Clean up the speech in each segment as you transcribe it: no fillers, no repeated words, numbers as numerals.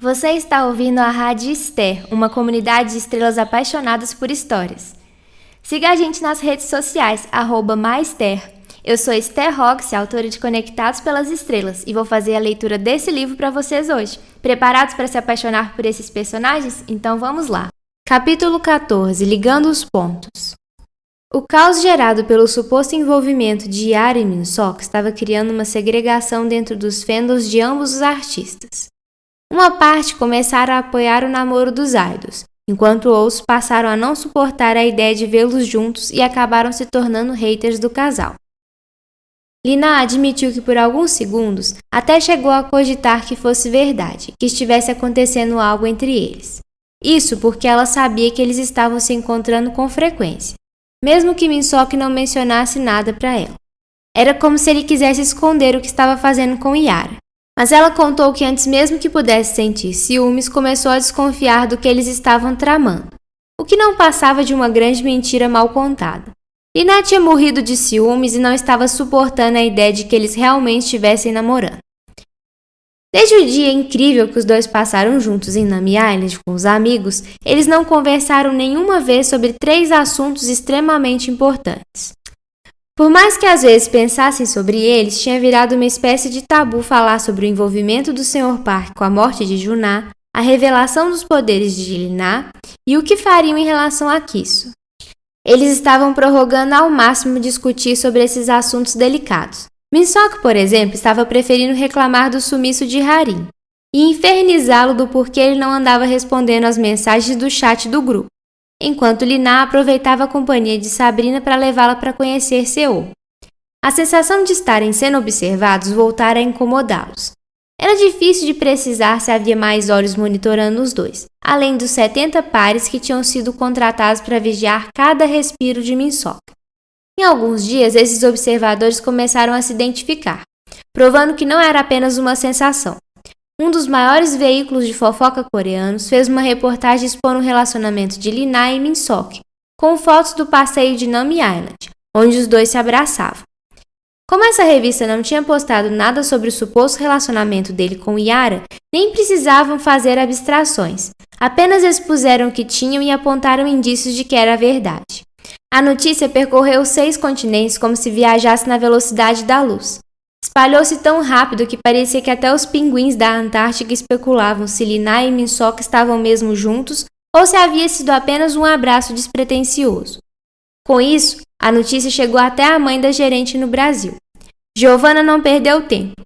Você está ouvindo a Rádio Esther, uma comunidade de estrelas apaixonadas por histórias. Siga a gente nas redes sociais, @maister. Eu sou Esther Roxy, autora de Conectados pelas Estrelas, e vou fazer a leitura desse livro para vocês hoje. Preparados para se apaixonar por esses personagens? Então vamos lá. Capítulo 14. Ligando os pontos. O caos gerado pelo suposto envolvimento de Yara e Min-Sok estava criando uma segregação dentro dos fandoms de ambos os artistas. Uma parte começaram a apoiar o namoro dos idols, enquanto outros passaram a não suportar a ideia de vê-los juntos e acabaram se tornando haters do casal. Lina admitiu que por alguns segundos até chegou a cogitar que fosse verdade, que estivesse acontecendo algo entre eles. Isso porque ela sabia que eles estavam se encontrando com frequência, mesmo que Min-Sok não mencionasse nada para ela. Era como se ele quisesse esconder o que estava fazendo com Yara. Mas ela contou que antes mesmo que pudesse sentir ciúmes, começou a desconfiar do que eles estavam tramando, o que não passava de uma grande mentira mal contada. Lina tinha morrido de ciúmes e não estava suportando a ideia de que eles realmente estivessem namorando. Desde o dia incrível que os dois passaram juntos em Nami Island com os amigos, eles não conversaram nenhuma vez sobre 3 assuntos extremamente importantes. Por mais que às vezes pensassem sobre eles, tinha virado uma espécie de tabu falar sobre o envolvimento do Sr. Park com a morte de Junna, a revelação dos poderes de Lina e o que fariam em relação a Kiso. Eles estavam prorrogando ao máximo discutir sobre esses assuntos delicados. Min-Sok, por exemplo, estava preferindo reclamar do sumiço de Harim e infernizá-lo do porquê ele não andava respondendo às mensagens do chat do grupo, enquanto Lina aproveitava a companhia de Sabrina para levá-la para conhecer Seol. A sensação de estarem sendo observados voltara a incomodá-los. Era difícil de precisar se havia mais olhos monitorando os dois, além dos 70 pares que tinham sido contratados para vigiar cada respiro de Min-Sok. Em alguns dias, esses observadores começaram a se identificar, provando que não era apenas uma sensação. Um dos maiores veículos de fofoca coreanos fez uma reportagem expondo o relacionamento de Lina e Min-Sok, com fotos do passeio de Nami Island, onde os dois se abraçavam. Como essa revista não tinha postado nada sobre o suposto relacionamento dele com Yara, nem precisavam fazer abstrações, apenas expuseram o que tinham e apontaram indícios de que era verdade. A notícia percorreu 6 continentes como se viajasse na velocidade da luz. Espalhou-se tão rápido que parecia que até os pinguins da Antártica especulavam se Lina e Min-Sok estavam mesmo juntos ou se havia sido apenas um abraço despretensioso. Com isso, a notícia chegou até a mãe da gerente no Brasil. Giovanna não perdeu tempo.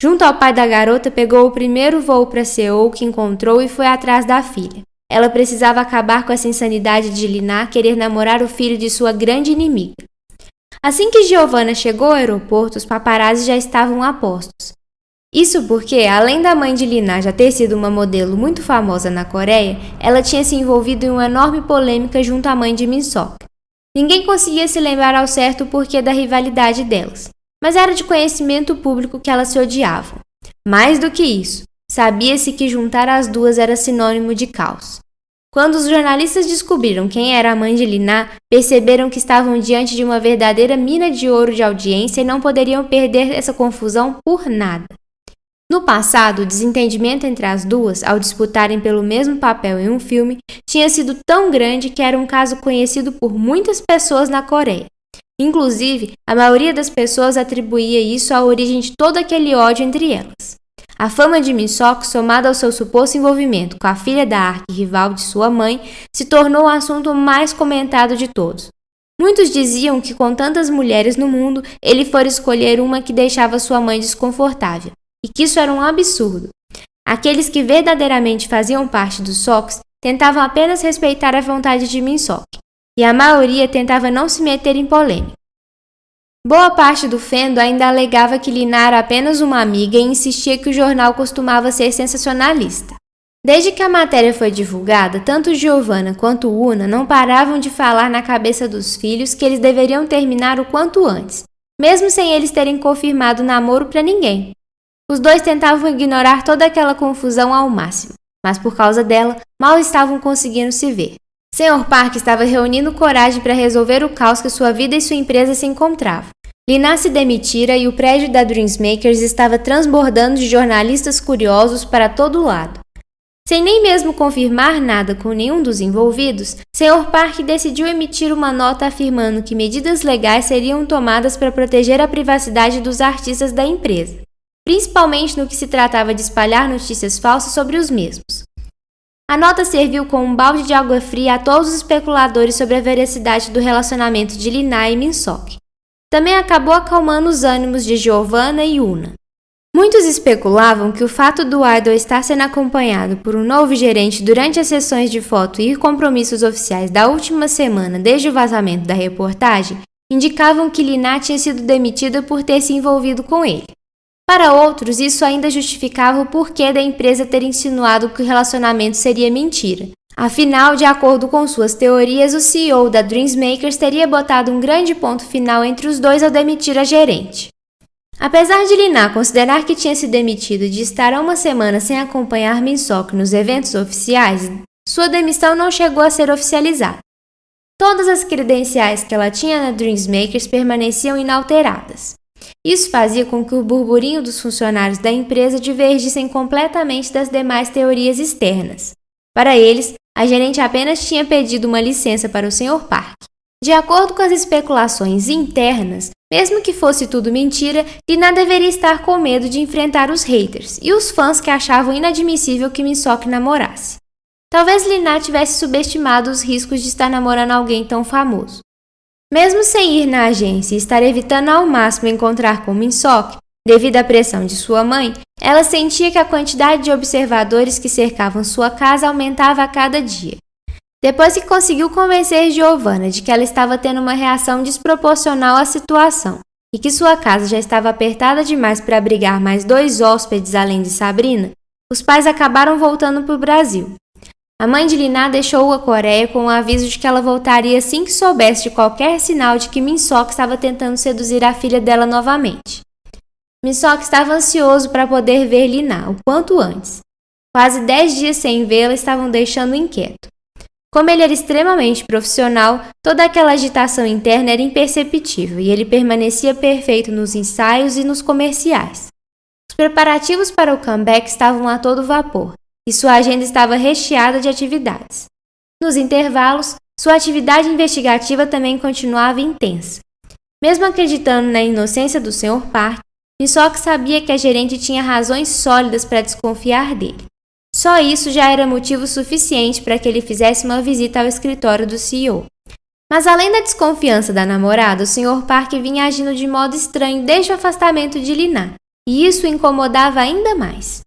Junto ao pai da garota, pegou o primeiro voo para Seul que encontrou e foi atrás da filha. Ela precisava acabar com essa insanidade de Lina querer namorar o filho de sua grande inimiga. Assim que Giovanna chegou ao aeroporto, os paparazzi já estavam a postos. Isso porque, além da mãe de Lina já ter sido uma modelo muito famosa na Coreia, ela tinha se envolvido em uma enorme polêmica junto à mãe de Min-Sok. Ninguém conseguia se lembrar ao certo o porquê da rivalidade delas, mas era de conhecimento público que elas se odiavam. Mais do que isso, sabia-se que juntar as duas era sinônimo de caos. Quando os jornalistas descobriram quem era a mãe de Lina, perceberam que estavam diante de uma verdadeira mina de ouro de audiência e não poderiam perder essa confusão por nada. No passado, o desentendimento entre as duas, ao disputarem pelo mesmo papel em um filme, tinha sido tão grande que era um caso conhecido por muitas pessoas na Coreia. Inclusive, a maioria das pessoas atribuía isso à origem de todo aquele ódio entre elas. A fama de Min-Sok, somada ao seu suposto envolvimento com a filha da arqui-rival de sua mãe, se tornou o assunto mais comentado de todos. Muitos diziam que com tantas mulheres no mundo, ele fora escolher uma que deixava sua mãe desconfortável, e que isso era um absurdo. Aqueles que verdadeiramente faziam parte dos Soks tentavam apenas respeitar a vontade de Min-Sok, e a maioria tentava não se meter em polêmica. Boa parte do fandom ainda alegava que Lina era apenas uma amiga e insistia que o jornal costumava ser sensacionalista. Desde que a matéria foi divulgada, tanto Giovanna quanto Una não paravam de falar na cabeça dos filhos que eles deveriam terminar o quanto antes, mesmo sem eles terem confirmado o namoro para ninguém. Os dois tentavam ignorar toda aquela confusão ao máximo, mas por causa dela, mal estavam conseguindo se ver. Sr. Park estava reunindo coragem para resolver o caos que sua vida e sua empresa se encontravam. Lina se demitira e o prédio da Dreammakers estava transbordando de jornalistas curiosos para todo lado. Sem nem mesmo confirmar nada com nenhum dos envolvidos, Sr. Park decidiu emitir uma nota afirmando que medidas legais seriam tomadas para proteger a privacidade dos artistas da empresa, principalmente no que se tratava de espalhar notícias falsas sobre os mesmos. A nota serviu como um balde de água fria a todos os especuladores sobre a veracidade do relacionamento de Lina e Min-sok. Também acabou acalmando os ânimos de Giovanna e Una. Muitos especulavam que o fato do idol estar sendo acompanhado por um novo gerente durante as sessões de foto e compromissos oficiais da última semana desde o vazamento da reportagem indicavam que Lina tinha sido demitida por ter se envolvido com ele. Para outros, isso ainda justificava o porquê da empresa ter insinuado que o relacionamento seria mentira. Afinal, de acordo com suas teorias, o CEO da Dreammakers teria botado um grande ponto final entre os dois ao demitir a gerente. Apesar de Lina considerar que tinha se demitido e de estar há uma semana sem acompanhar Min-sok nos eventos oficiais, sua demissão não chegou a ser oficializada. Todas as credenciais que ela tinha na Dreammakers permaneciam inalteradas. Isso fazia com que o burburinho dos funcionários da empresa divergissem completamente das demais teorias externas. Para eles, a gerente apenas tinha pedido uma licença para o Sr. Park. De acordo com as especulações internas, mesmo que fosse tudo mentira, Lina deveria estar com medo de enfrentar os haters e os fãs que achavam inadmissível que Min-sok namorasse. Talvez Lina tivesse subestimado os riscos de estar namorando alguém tão famoso. Mesmo sem ir na agência e estar evitando ao máximo encontrar com Min-sok, devido à pressão de sua mãe, ela sentia que a quantidade de observadores que cercavam sua casa aumentava a cada dia. Depois que conseguiu convencer Giovanna de que ela estava tendo uma reação desproporcional à situação e que sua casa já estava apertada demais para abrigar mais 2 hóspedes além de Sabrina, os pais acabaram voltando para o Brasil. A mãe de Lina deixou a Coreia com o aviso de que ela voltaria assim que soubesse de qualquer sinal de que Min-sok estava tentando seduzir a filha dela novamente. Min-sok estava ansioso para poder ver Lina o quanto antes. Quase 10 dias sem vê-la estavam deixando inquieto. Como ele era extremamente profissional, toda aquela agitação interna era imperceptível e ele permanecia perfeito nos ensaios e nos comerciais. Os preparativos para o comeback estavam a todo vapor e sua agenda estava recheada de atividades. Nos intervalos, sua atividade investigativa também continuava intensa. Mesmo acreditando na inocência do Sr. Park, Min-sok sabia que a gerente tinha razões sólidas para desconfiar dele. Só isso já era motivo suficiente para que ele fizesse uma visita ao escritório do CEO. Mas além da desconfiança da namorada, o Sr. Park vinha agindo de modo estranho desde o afastamento de Lina, e isso o incomodava ainda mais.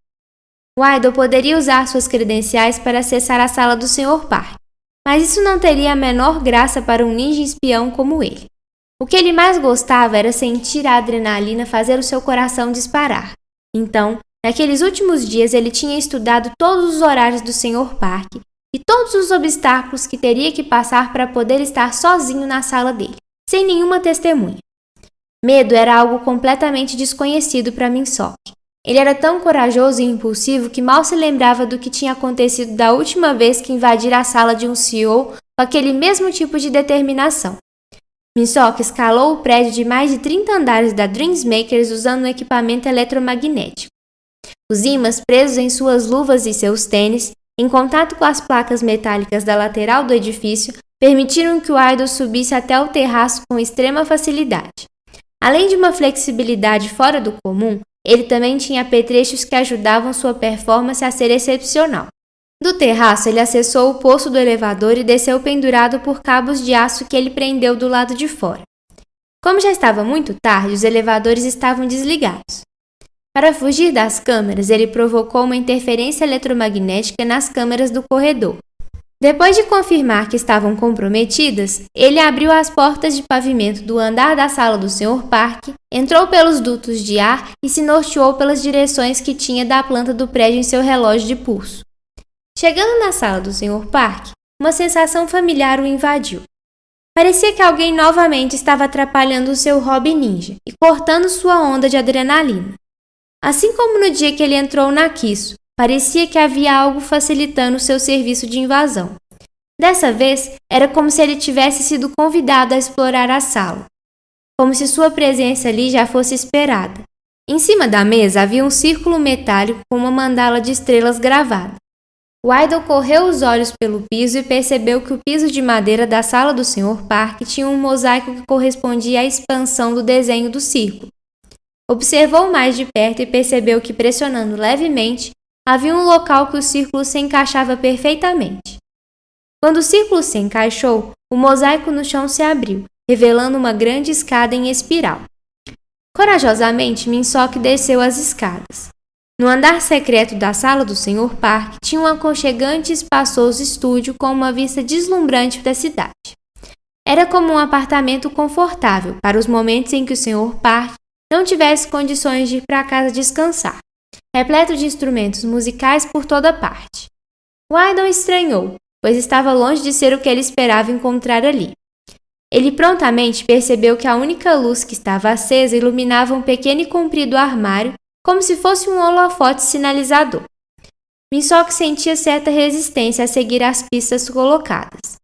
O idol poderia usar suas credenciais para acessar a sala do Sr. Park, mas isso não teria a menor graça para um ninja espião como ele. O que ele mais gostava era sentir a adrenalina fazer o seu coração disparar. Então, naqueles últimos dias ele tinha estudado todos os horários do Sr. Park e todos os obstáculos que teria que passar para poder estar sozinho na sala dele, sem nenhuma testemunha. Medo era algo completamente desconhecido para Min-sok. Ele era tão corajoso e impulsivo que mal se lembrava do que tinha acontecido da última vez que invadira a sala de um CEO com aquele mesmo tipo de determinação. Min-sok escalou o prédio de mais de 30 andares da Dreammakers usando um equipamento eletromagnético. Os ímãs presos em suas luvas e seus tênis, em contato com as placas metálicas da lateral do edifício, permitiram que o idol subisse até o terraço com extrema facilidade. Além de uma flexibilidade fora do comum, ele também tinha apetrechos que ajudavam sua performance a ser excepcional. Do terraço, ele acessou o poço do elevador e desceu pendurado por cabos de aço que ele prendeu do lado de fora. Como já estava muito tarde, os elevadores estavam desligados. Para fugir das câmeras, ele provocou uma interferência eletromagnética nas câmeras do corredor. Depois de confirmar que estavam comprometidas, ele abriu as portas de pavimento do andar da sala do Sr. Park, entrou pelos dutos de ar e se norteou pelas direções que tinha da planta do prédio em seu relógio de pulso. Chegando na sala do Sr. Park, uma sensação familiar o invadiu. Parecia que alguém novamente estava atrapalhando o seu hobby ninja e cortando sua onda de adrenalina. Assim como no dia que ele entrou na Kisso, parecia que havia algo facilitando seu serviço de invasão. Dessa vez, era como se ele tivesse sido convidado a explorar a sala. Como se sua presença ali já fosse esperada. Em cima da mesa havia um círculo metálico com uma mandala de estrelas gravada. Wydell correu os olhos pelo piso e percebeu que o piso de madeira da sala do Sr. Park tinha um mosaico que correspondia à expansão do desenho do círculo. Observou mais de perto e percebeu que, pressionando levemente, havia um local que o círculo se encaixava perfeitamente. Quando o círculo se encaixou, o mosaico no chão se abriu, revelando uma grande escada em espiral. Corajosamente, Minsock desceu as escadas. No andar secreto da sala do Sr. Park tinha um aconchegante e espaçoso estúdio com uma vista deslumbrante da cidade. Era como um apartamento confortável para os momentos em que o Sr. Park não tivesse condições de ir para casa descansar, repleto de instrumentos musicais por toda parte. Wydell estranhou, pois estava longe de ser o que ele esperava encontrar ali. Ele prontamente percebeu que a única luz que estava acesa iluminava um pequeno e comprido armário, como se fosse um holofote sinalizador. Minsock sentia certa resistência a seguir as pistas colocadas.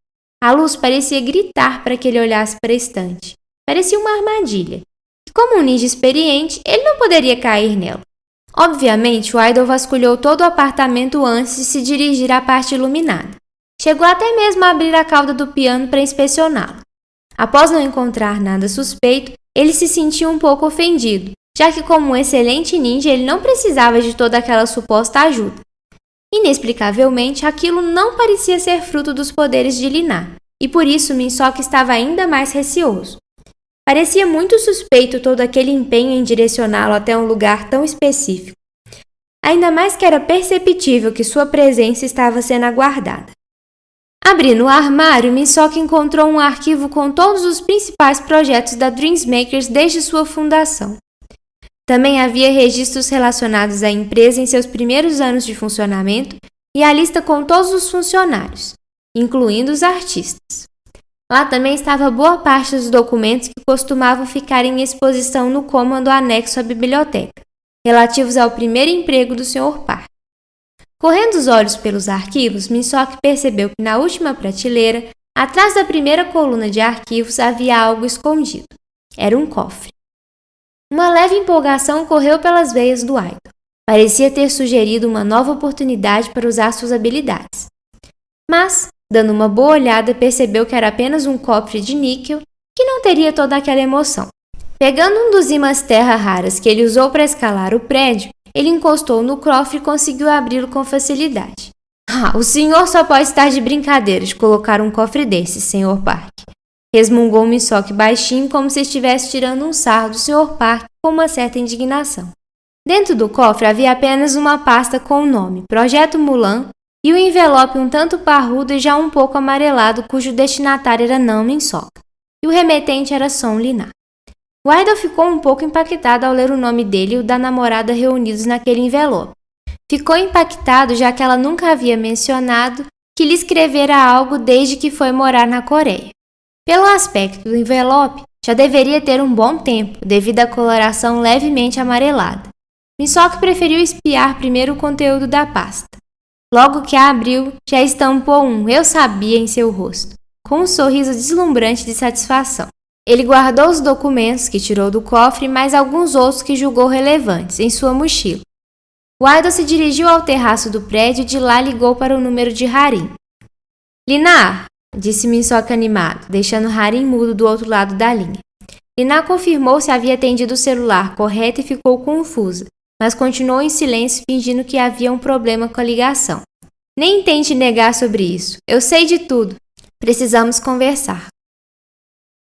A luz parecia gritar para que ele olhasse para a estante. Parecia uma armadilha. E como um ninja experiente, ele não poderia cair nela. Obviamente, Wydell vasculhou todo o apartamento antes de se dirigir à parte iluminada. Chegou até mesmo a abrir a cauda do piano para inspecioná-lo. Após não encontrar nada suspeito, ele se sentiu um pouco ofendido, já que como um excelente ninja ele não precisava de toda aquela suposta ajuda. Inexplicavelmente, aquilo não parecia ser fruto dos poderes de Li-Na, e por isso Minsock estava ainda mais receoso. Parecia muito suspeito todo aquele empenho em direcioná-lo até um lugar tão específico. Ainda mais que era perceptível que sua presença estava sendo aguardada. Abrindo o armário, Minsock encontrou um arquivo com todos os principais projetos da Dreammakers desde sua fundação. Também havia registros relacionados à empresa em seus primeiros anos de funcionamento e a lista com todos os funcionários, incluindo os artistas. Lá também estava boa parte dos documentos que costumavam ficar em exposição no cômodo anexo à biblioteca, relativos ao primeiro emprego do Sr. Park. Correndo os olhos pelos arquivos, Minsock percebeu que na última prateleira, atrás da primeira coluna de arquivos, havia algo escondido. Era um cofre. Uma leve empolgação correu pelas veias do Wydell. Parecia ter sugerido uma nova oportunidade para usar suas habilidades. Mas, dando uma boa olhada, percebeu que era apenas um cofre de níquel que não teria toda aquela emoção. Pegando um dos ímãs terra raras que ele usou para escalar o prédio, ele encostou no cofre e conseguiu abri-lo com facilidade. O senhor só pode estar de brincadeira de colocar um cofre desse, Sr. Park. Resmungou Minsock baixinho, como se estivesse tirando um sarro do Sr. Park com uma certa indignação. Dentro do cofre havia apenas uma pasta com o nome Projeto Mulan e um envelope um tanto parrudo e já um pouco amarelado, cujo destinatário era não Minsock, e o remetente era Som Li-Na. Wydell ficou um pouco impactado ao ler o nome dele e o da namorada reunidos naquele envelope. Ficou impactado já que ela nunca havia mencionado que lhe escrevera algo desde que foi morar na Coreia. Pelo aspecto do envelope, já deveria ter um bom tempo, devido à coloração levemente amarelada. Minsock preferiu espiar primeiro o conteúdo da pasta. Logo que a abriu, já estampou um "eu sabia" em seu rosto, com um sorriso deslumbrante de satisfação. Ele guardou os documentos que tirou do cofre e mais alguns outros que julgou relevantes em sua mochila. Wydell se dirigiu ao terraço do prédio e de lá ligou para o número de Harim. "Li-Na", disse Minsock animado, deixando Harim mudo do outro lado da linha. Li-Na confirmou se havia atendido o celular correto e ficou confusa, mas continuou em silêncio fingindo que havia um problema com a ligação. "Nem tente negar sobre isso. Eu sei de tudo. Precisamos conversar",